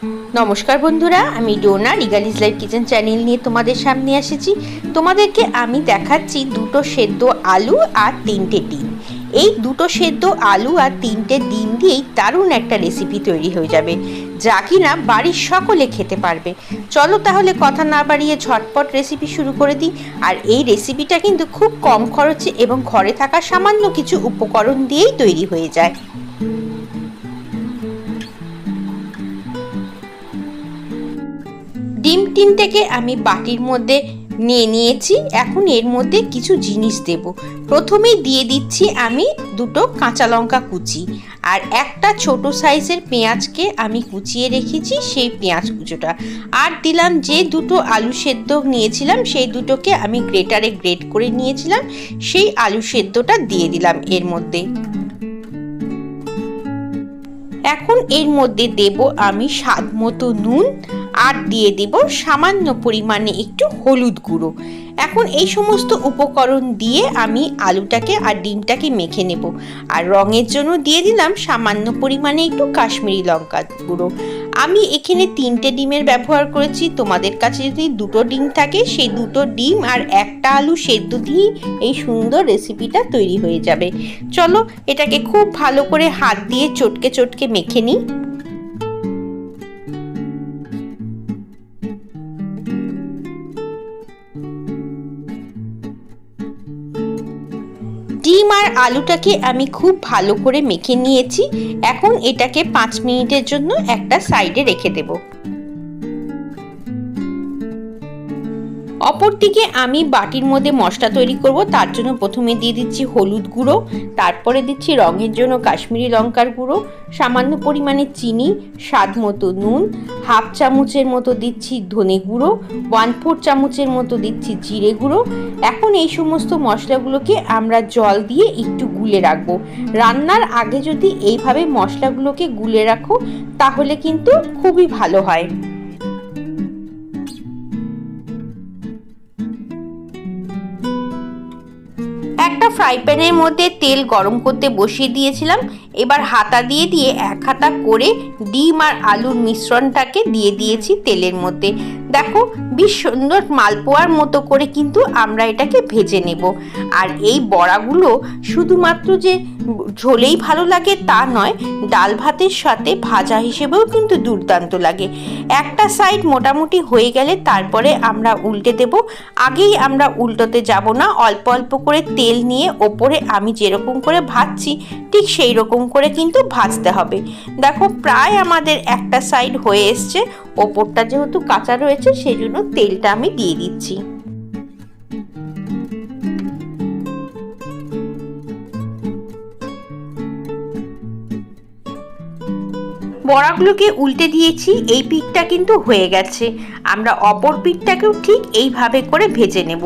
नमस्कार बंधुरा आमी डोना रिगालिज लाइफ किचेन चैनल निये तोमादेर सामने एसेछि। तोमादेरके आमी देखाच्छि दुटो सेদ্ধ आलू और तीनटे डिम। এই দুটো সেদ্ধ আলু আর তিনটে ডিম দিয়েই দারুণ একটা রেসিপি তৈরি হয়ে যাবে, যা কিনা বাড়ির সকলে খেতে পারবে। চলো তাহলে কথা না বাড়িয়ে ঝটপট রেসিপি শুরু করে দিই। আর এই রেসিপিটা কিন্তু খুব কম খরচে এবং ঘরে থাকা সামান্য কিছু উপকরণ দিয়েই তৈরি হয়ে যায়। ডিম তিনটেকে আমি বাটির মধ্যে নিয়ে নিয়েছি। এখন এর মধ্যে কিছু জিনিস দেব। প্রথমেই দিয়ে দিচ্ছি আমি দুটো কাঁচা লঙ্কা কুচি আর একটা ছোট সাইজের পেঁয়াজকে আমি কুচিয়ে রেখেছি, সেই পেঁয়াজ কুচোটা। আর দিলাম যে দুটো আলু সেদ্ধ নিয়েছিলাম, সেই দুটোকে আমি গ্রেটারে গ্রেট করে নিয়েছিলাম, সেই আলু সেদ্ধটা দিয়ে দিলাম এর মধ্যে। এখন এর মধ্যে দেব আমি স্বাদ মতো নুন আর দিয়ে দেব সামান্য পরিমাণে একটু হলুদ গুঁড়ো। এখন এই সমস্ত উপকরণ দিয়ে আমি আলুটাকে আর ডিমটাকে মেখে নেব। আর রঙের জন্য দিয়ে দিলাম সামান্য পরিমাণে একটু কাশ্মীরি লঙ্কা গুঁড়ো। আমি এখানে তিনটে ডিমের ব্যবহার করেছি। তোমাদের কাছে যদি দুটো ডিম থাকে, সেই দুটো ডিম আর একটা আলু সেদ্ধ দিয়ে এই সুন্দর রেসিপিটা তৈরি হয়ে যাবে। চলো এটাকে খুব ভালো করে হাত দিয়ে চটকে চটকে মেখে নিই। ডিম আর আলুটাকে আমি খুব ভালো করে মেখে নিয়েছি। এখন এটাকে 5 মিনিটের জন্য একটা সাইডে রেখে দেব। অপরদিকে আমি বাটির মধ্যে মশলা তৈরি করব। তার জন্য প্রথমে দিয়ে দিচ্ছি হলুদ গুঁড়ো, তারপরে দিচ্ছি রঙের জন্য কাশ্মীরি লঙ্কার গুঁড়ো, সামান্য পরিমাণে চিনি, স্বাদ মতো নুন, হাফ চামচের মতো দিচ্ছি ধনে গুঁড়ো, 1/4 চামচের মতো দিচ্ছি জিরে গুঁড়ো। এখন এই সমস্ত মশলাগুলোকে আমরা জল দিয়ে একটু গুলে রাখবো। রান্নার আগে যদি এইভাবে মশলাগুলোকে গুলে রাখো তাহলে কিন্তু খুবই ভালো হয়। একটা ফ্রাই প্যানের মধ্যে তেল গরম করতে বসিয়ে দিয়েছিলাম। এবার হাতা দিয়ে দিয়ে এক হাতা করে ডিম আর আলুর মিশ্রণটাকে দিয়ে দিয়েছি তেলের মধ্যে। দেখো বেশ সুন্দর মালপোয়ার মতো করে কিন্তু আমরা এটাকে ভেজে নেব। আর এই বড়াগুলো শুধুমাত্র যে ঝোলেই ভালো লাগে তা নয়, ডাল ভাতের সাথে ভাজা হিসেবেও কিন্তু দুর্দান্ত লাগে। একটা সাইড মোটামুটি হয়ে গেলে তারপরে আমরা উল্টে দেব। আগেই আমরা উল্টোতে যাব না, অল্প অল্প করে তেল নিয়ে ওপরে আমি যেরকম করে ভাজছি ঠিক সেই রকম করে কিন্তু ভাজতে হবে। দেখো প্রায় আমাদের একটা সাইড হয়ে এসছে। ওপরটা যেহেতু কাঁচা রয়েছে সেই জন্য তেলটা আমি দিয়ে দিচ্ছি। বড়াগুলোকে উল্টে দিয়েছি। এই পিঠটা কিন্তু হয়ে গেছে। আমরা অপর পিঠটাকেও ঠিক এইভাবে করে ভেজে নেব।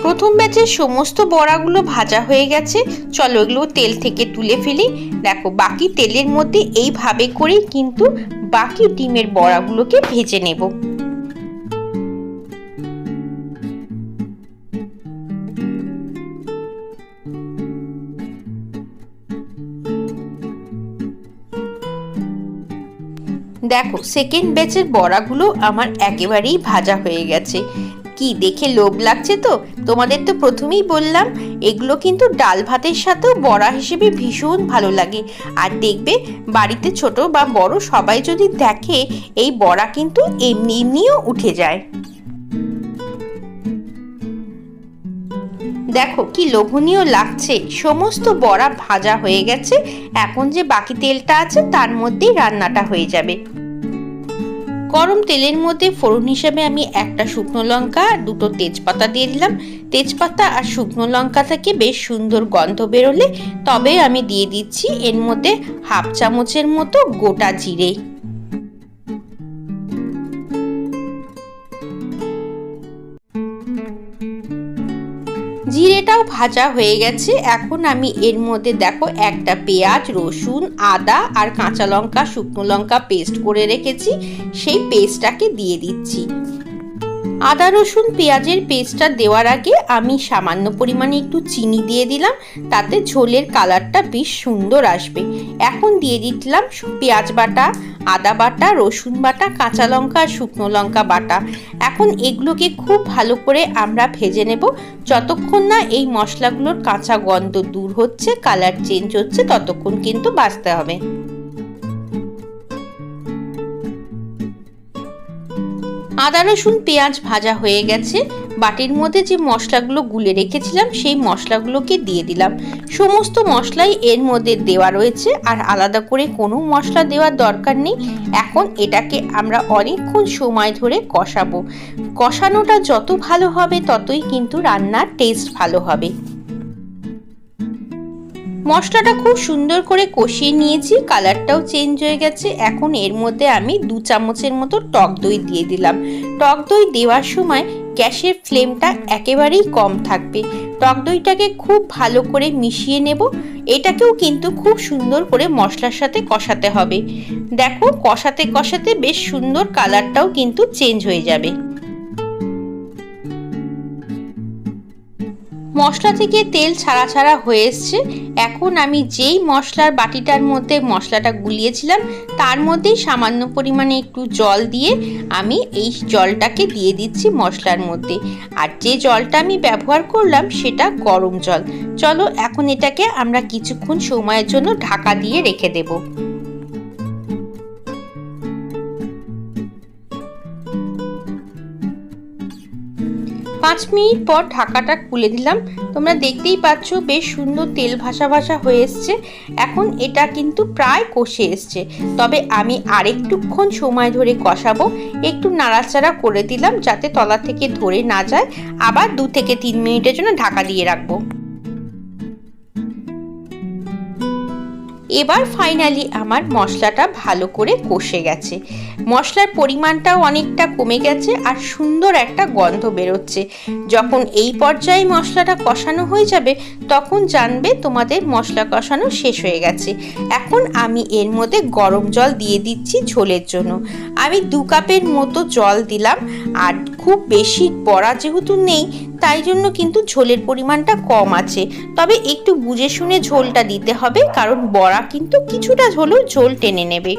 প্রথম ব্যাচের সমস্ত বড়াগুলো ভাজা হয়ে গেছে। চলো এগুলো তেল থেকে তুলে ফেলি। দেখো বাকি তেলের মধ্যে এইভাবে করেই কিন্তু বাকি ডিমের বড়াগুলোকে ভেজে নেব। দেখো সেকেন্ড ব্যাচের বড়াগুলো আমার একেবারেই ভাজা হয়ে গেছে। কি দেখে লোভ লাগছে তো? তোমাদের তো প্রথমেই বললাম এগুলো কিন্তু ডাল ভাতের সাথেও বড়া হিসেবে ভীষণ ভালো লাগে। আর দেখবে বাড়িতে ছোট বা বড় সবাই যদি দেখে এই বড়া কিন্তু এমনি এমনিও উঠে যায়। দেখো কি লোভনীয় লাগছে। সমস্ত বড়া ভাজা হয়ে গেছে। এখন যে বাকি তেলটা আছে তার মধ্যেই রান্নাটা হয়ে যাবে। গরম তেলের মধ্যে ফোড়ন হিসেবে আমি একটা শুকনো লঙ্কা আর দুটো তেজপাতা দিয়ে দিলাম। তেজপাতা আর শুকনো লঙ্কা থেকে বেশ সুন্দর গন্ধ বেরোলে তবে আমি দিয়ে দিচ্ছি এর মধ্যে হাফ চামচের মতো গোটা জিরে। জিরেটাও ভাজা হয়ে গেছে। এখন আমি এর মধ্যে দেখো একটা পেঁয়াজ, রসুন, আদা আর কাঁচা লঙ্কা, শুকনো লঙ্কা পেস্ট করে রেখেছি, সেই পেস্টটাকে দিয়ে দিচ্ছি। আদা রসুন পেঁয়াজের পেস্টটা দেওয়ার আগে আমি সামান্য পরিমাণে একটু চিনি দিয়ে দিলাম, তাতে ঝোলের কালারটা বেশ সুন্দর আসবে। এখন দিয়ে দিলাম পেঁয়াজ বাটা, আদা বাটা, রসুন বাটা, কাঁচা লঙ্কা আর শুকনো লঙ্কা বাটা। এখন এগুলোকে খুব ভালো করে আমরা ভেজে নেব, যতক্ষণ না এই মশলাগুলোর কাঁচা গন্ধ দূর হচ্ছে, কালার চেঞ্জ হচ্ছে, ততক্ষণ কিন্তু ভাজতে হবে। আদা রসুন পেঁয়াজ ভাজা হয়ে গেছে। বাটির মধ্যে যে মশলাগুলো গুলে রেখেছিলাম সেই মশলাগুলোকে দিয়ে দিলাম। সমস্ত মশলাই এর মধ্যে দেওয়া রয়েছে, আর আলাদা করে কোনো মশলা দেওয়ার দরকার নেই। এখন এটাকে আমরা অনেকক্ষণ সময় ধরে কষাবো। কষানোটা যত ভালো হবে ততই কিন্তু রান্নার টেস্ট ভালো হবে। মশলাটা খুব সুন্দর করে কষিয়ে নিয়েছি, কালারটাও চেঞ্জ হয়ে গেছে। এখন এর মধ্যে আমি 2 চামচের মতো টক দই দিয়ে দিলাম। টক দই দেওয়ার সময় গ্যাসের ফ্লেমটা একেবারেই কম থাকবে। টক দইটাকে খুব ভালো করে মিশিয়ে নেব। এটাকেও কিন্তু খুব সুন্দর করে মশলার সাথে কষাতে হবে। দেখো কষাতে কষাতে বেশ সুন্দর কালারটাও কিন্তু চেঞ্জ হয়ে যাবে। মশলা থেকে তেল ছাড়া ছাড়া হয়ে এসছে। এখন আমি যেই মশলার বাটিটার মধ্যে মশলাটা গুলিয়েছিলাম তার মধ্যে সামান্য পরিমাণে একটু জল দিয়ে আমি এই জলটাকে দিয়ে দিচ্ছি মশলার মধ্যে। আর যে জলটা আমি ব্যবহার করলাম সেটা গরম জল। চলো এখন এটাকে আমরা কিছুক্ষণ সময়ের জন্য ঢাকা দিয়ে রেখে দেব। 5 মিনিট পর ঢাকাটা খুলে দিলাম। তোমরা দেখতেই পাচ্ছ বেশ সুন্দর তেল ভাসা ভাসা হয়ে এসছে। এখন এটা কিন্তু প্রায় কষে এসছে, তবে আমি আরেকটুক্ষণ সময় ধরে কষাবো। একটু নাড়াচাড়া করে দিলাম যাতে তলা থেকে ধরে না যায়। আবার 2 থেকে 3 মিনিটের জন্য ঢাকা দিয়ে রাখবো। এবার ফাইনালি আমার মশলাটা ভালো করে কষে গেছে। মশলার পরিমাণটাও অনেকটা কমে গেছে আর সুন্দর একটা গন্ধ বেরোচ্ছে। যখন এই পর্যায়ে মশলাটা কষানো হয়ে যাবে তখন জানবে তোমাদের মশলা কষানো শেষ হয়ে গেছে। এখন আমি এর মধ্যে গরম জল দিয়ে দিচ্ছি ঝোলের জন্য। আমি 2 কাপের মতো জল দিলাম, আর খুব বেশি বড়া যেহেতু নেই তাই জন্য কিন্তু ঝোলের পরিমাণটা কম আছে। তবে একটু বুঝে শুনে ঝোলটা দিতে হবে, কারণ বড়া কিন্তু কিছুটা হলেও ঝোল টেনে নেবে।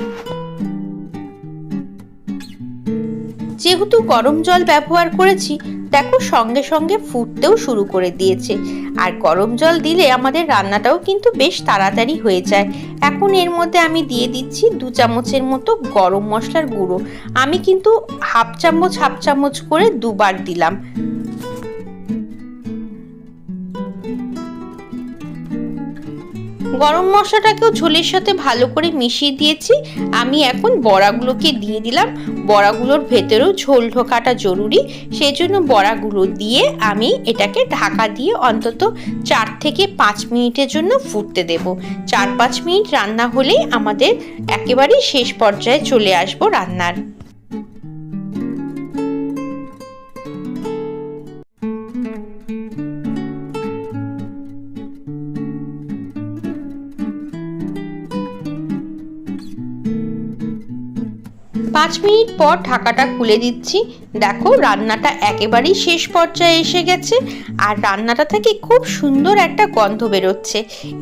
যেহেতু গরম জল ব্যবহার করেছি দেখো সঙ্গে সঙ্গে ফুটতেও শুরু করে দিয়েছে। আর গরম জল দিলে আমাদের রান্নাটাও কিন্তু বেশ তাড়াতাড়ি হয়ে যায়। এখন এর মধ্যে আমি দিয়ে দিচ্ছি 2 চামচের মতো গরম মশলার গুঁড়ো। আমি কিন্তু হাফ চামচ করে 2 বার দিলাম। গরম মশলাটাকেও ঝোলের সাথে ভালো করে মিশিয়ে দিয়েছি। আমি এখন বড়াগুলোকে দিয়ে দিলাম। বড়াগুলোর ভেতরেও ঝোল ঢোকাটা জরুরি, সেজন্য বড়াগুলো দিয়ে আমি এটাকে ঢাকা দিয়ে অন্তত 4 থেকে 5 মিনিটের জন্য ফুটতে দেব। 4-5 মিনিট রান্না হলেই আমাদের একেবারেই শেষ পর্যায়ে চলে আসবো রান্নার। পাঁচ মিনিট পর ঢাকাটা খুলে দিচ্ছি। দেখো রান্নাটা একেবারেই শেষ পর্যায়ে এসে গেছে, আর রান্নাটা থেকে খুব সুন্দর একটা গন্ধ বেরোচ্ছে।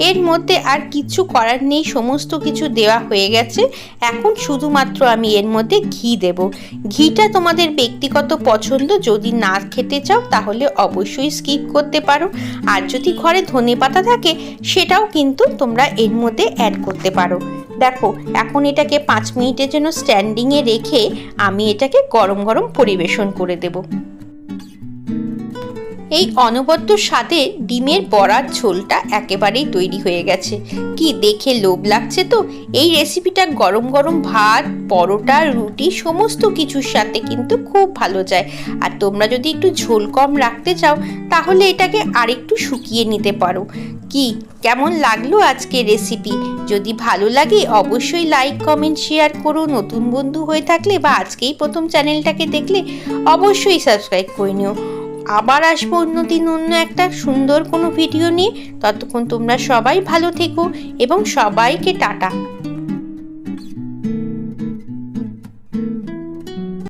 এর মধ্যে আর কিছু করার নেই, সমস্ত কিছু দেওয়া হয়ে গেছে। এখন শুধুমাত্র আমি এর মধ্যে ঘি দেব। ঘিটা তোমাদের ব্যক্তিগত পছন্দ, যদি না খেতে চাও তাহলে অবশ্যই স্কিপ করতে পারো। আর যদি ঘরে ধনেপাতা থাকে সেটাও কিন্তু তোমরা এর মধ্যে অ্যাড করতে পারো। দেখো এখন এটাকে 5 মিনিটের জন্য স্ট্যান্ডিংয়ে রেখে আমি এটাকে গরম গরম পরিবেশন করে দেব। এই অনবদ্য স্বাদে ডিমের বড়ার ঝোলটা একেবারেই তৈরি হয়ে গেছে। কি দেখে লোভ লাগছে তো। এই রেসিপিটা গরম গরম ভাত, পরোটা, রুটি সমস্ত কিছুর সাথে কিন্তু খুব ভালো যায়। আর তোমরা যদি একটু ঝোল কম রাখতে চাও তাহলে এটাকে আরেকটু শুকিয়ে নিতে পারো। কি কেমন লাগলো আজকে রেসিপি? যদি ভালো লাগে অবশ্যই লাইক, কমেন্ট, শেয়ার করো। নতুন বন্ধু হয়ে থাকলে বা আজকেই প্রথম চ্যানেলটাকে দেখলে অবশ্যই সাবস্ক্রাইব করে নিও। আবার আসবো অন্যদিন অন্য একটা সুন্দর কোনো ভিডিও নিয়ে। ততক্ষণ তোমরা সবাই ভালো থেকো এবং সবাইকে টাটা।